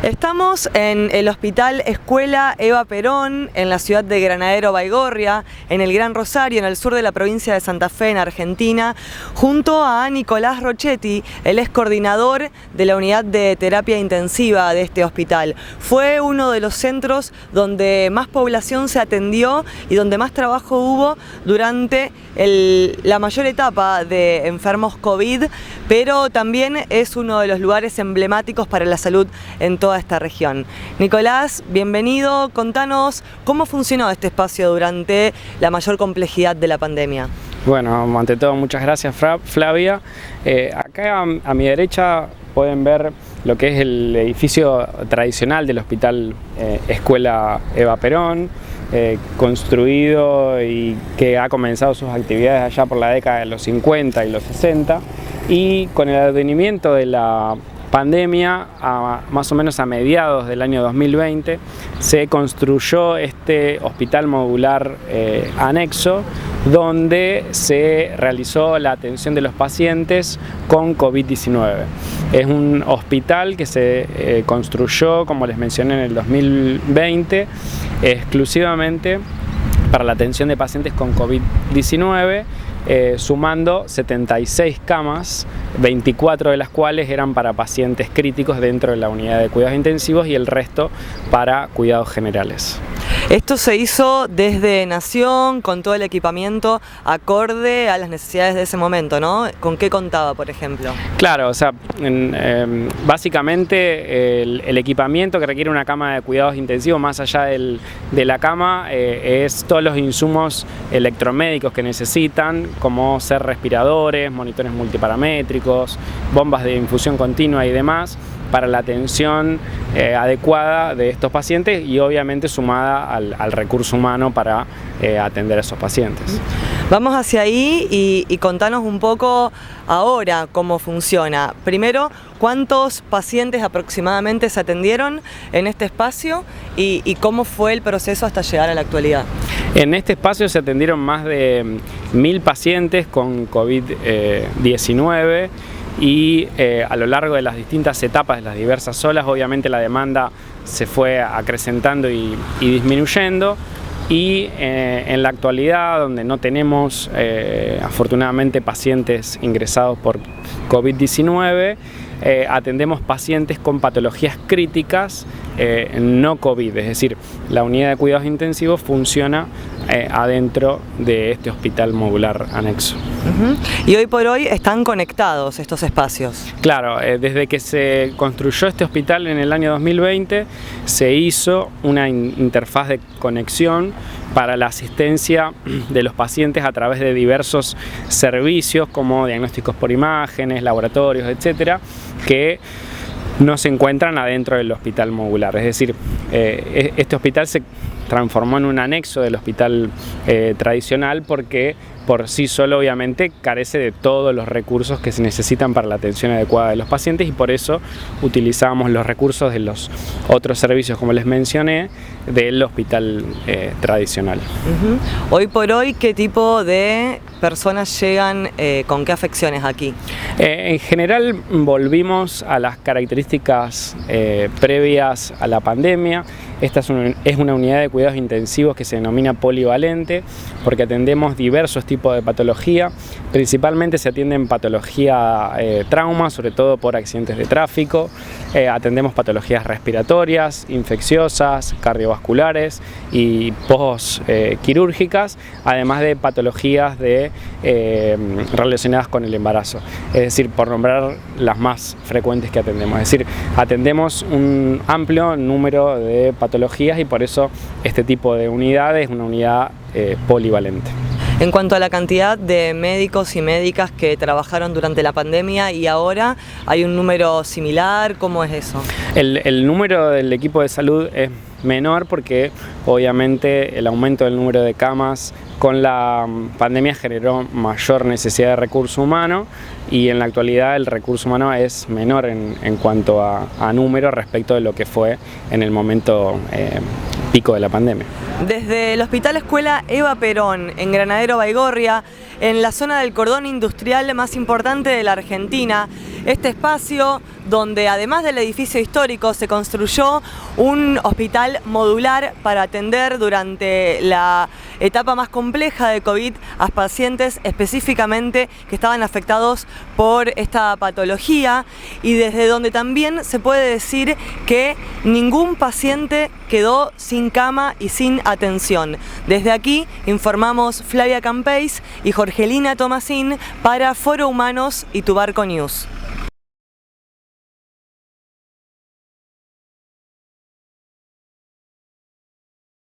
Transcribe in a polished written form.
Estamos en el Hospital Escuela Eva Perón, en la ciudad de Granadero Baigorria, en el Gran Rosario, en el sur de la provincia de Santa Fe, en Argentina, junto a Nicolás Rochetti, él es coordinador de la unidad de terapia intensiva de este hospital. Fue uno de los centros donde más población se atendió y donde más trabajo hubo durante la mayor etapa de enfermos COVID, pero también es uno de los lugares emblemáticos para la salud en toda esta región. Nicolás, bienvenido. Contanos cómo funcionó este espacio durante la mayor complejidad de la pandemia. Bueno, ante todo, muchas gracias, Flavia. Acá a mi derecha pueden ver lo que es el edificio tradicional del Hospital Escuela Eva Perón, construido y que ha comenzado sus actividades allá por la década de los 50 y los 60, y con el advenimiento de la pandemia, más o menos a mediados del año 2020, se construyó este hospital modular anexo, donde se realizó la atención de los pacientes con COVID-19. Es un hospital que se construyó, como les mencioné, en el 2020, exclusivamente para la atención de pacientes con COVID-19, sumando 76 camas, 24 de las cuales eran para pacientes críticos dentro de la unidad de cuidados intensivos y el resto para cuidados generales. Esto se hizo desde Nación, con todo el equipamiento acorde a las necesidades de ese momento, ¿no? ¿Con qué contaba, por ejemplo? Claro, o sea, básicamente el equipamiento que requiere una cama de cuidados intensivos, más allá de la cama, es todos los insumos electromédicos que necesitan, como ser respiradores, monitores multiparamétricos, bombas de infusión continua y demás, para la atención adecuada de estos pacientes y obviamente sumada al recurso humano para atender a esos pacientes. Vamos hacia ahí y contanos un poco ahora cómo funciona. Primero, ¿cuántos pacientes aproximadamente se atendieron en este espacio y cómo fue el proceso hasta llegar a la actualidad? En este espacio se atendieron más de 1000 pacientes con COVID-19 y a lo largo de las distintas etapas de las diversas olas, obviamente la demanda se fue acrecentando y disminuyendo, y en la actualidad, donde no tenemos afortunadamente pacientes ingresados por COVID-19, atendemos pacientes con patologías críticas no COVID, es decir, la unidad de cuidados intensivos funciona adentro de este hospital modular anexo. Y hoy por hoy están conectados estos espacios. Claro, desde que se construyó este hospital en el año 2020 se hizo una interfaz de conexión para la asistencia de los pacientes a través de diversos servicios como diagnósticos por imágenes, laboratorios, etcétera, que no se encuentran adentro del hospital modular. Es decir, este hospital se transformó en un anexo del hospital tradicional porque por sí solo obviamente carece de todos los recursos que se necesitan para la atención adecuada de los pacientes, y por eso utilizamos los recursos de los otros servicios, como les mencioné, del hospital tradicional. Hoy por hoy, ¿qué tipo de personas llegan con qué afecciones aquí? En general volvimos a las características previas a la pandemia. Esta es una unidad de cuidados intensivos que se denomina polivalente porque atendemos diversos tipos de patología. Principalmente se atienden patología trauma, sobre todo por accidentes de tráfico. Atendemos patologías respiratorias, infecciosas, cardiovasculares y post-quirúrgicas, además de patologías relacionadas con el embarazo. Es decir, por nombrar las más frecuentes que atendemos. Es decir, atendemos un amplio número de patologías y por eso este tipo de unidad es una unidad polivalente. En cuanto a la cantidad de médicos y médicas que trabajaron durante la pandemia y ahora, ¿hay un número similar? ¿Cómo es eso? El número del equipo de salud es menor porque obviamente el aumento del número de camas con la pandemia generó mayor necesidad de recurso humano, y en la actualidad el recurso humano es menor en cuanto a número respecto de lo que fue en el momento pico de la pandemia. Desde el Hospital Escuela Eva Perón, en Granadero Baigorria, en la zona del cordón industrial más importante de la Argentina. Este espacio donde además del edificio histórico se construyó un hospital modular para atender durante la etapa más compleja de COVID a pacientes específicamente que estaban afectados por esta patología, y desde donde también se puede decir que ningún paciente quedó sin cama y sin atención. Desde aquí informamos Flavia Campeis y Jorgelina Tomasín para Foro Humanos y Tu Barco News.